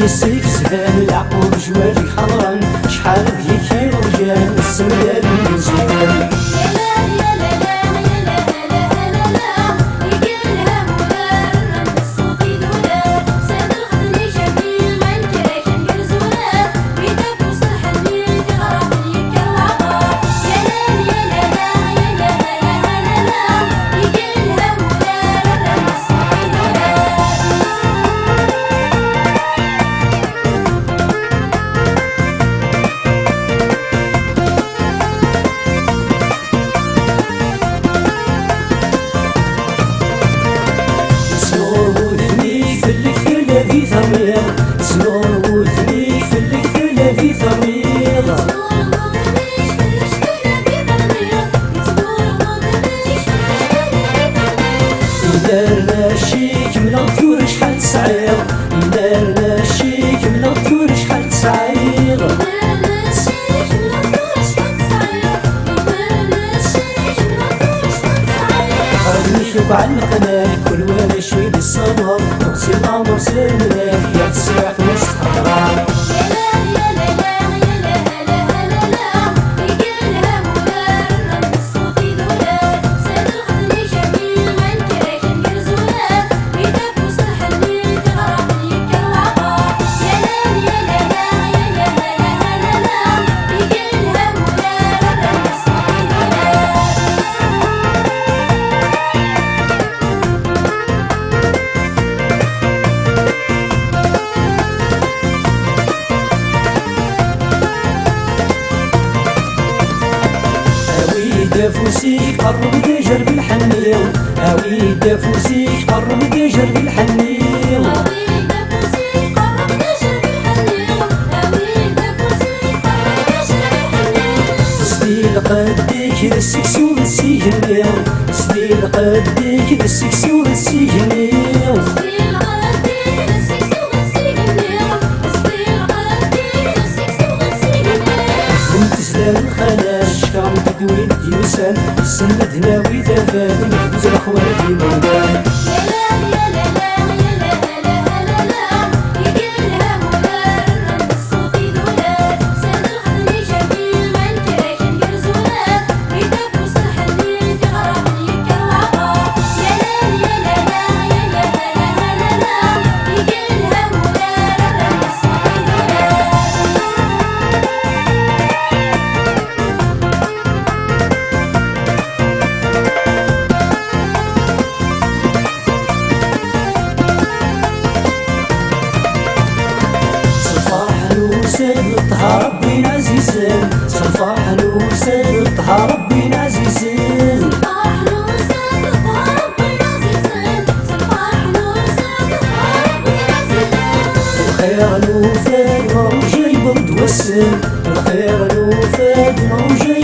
يسيك زهان العقوب جوالي حضران شحال ذيك رجال السمدان مزيان دارنا شيك من الطور شحال تسعير دارنا شيك من الطور شحال تسعير خليك بعلقنا كل وانا شوي بالصبر تغسي الامر سلمك يا تسرع في وسط خضران دافوسيك قرب دجر بالحنيل هاوي دافوسيك قرب دجر بالحنيل هاوي دافوسيك قرب دجر بالحنيل هاوي دافوسيك قرب دجر بالحنيل سديل قديك السكسو بالسجنيل سديل قديك السكسو بالسجنيل سديل قديك السكسو بالسجنيل سديل قديك السكسو بالسجنيل بنت سلام الخلاش كرم تدوي ديوسان السنة دناوي تفاد نحبز الأخواتي مولاي طه ربي عزيزين صفاح نوسد طه ربي عزيزين صفاح نوسد طه ربي عزيزين صفاح نوسد طه ربي عزيزين الخير نوفاد ما جاي برد والسن الخير نوفاد ما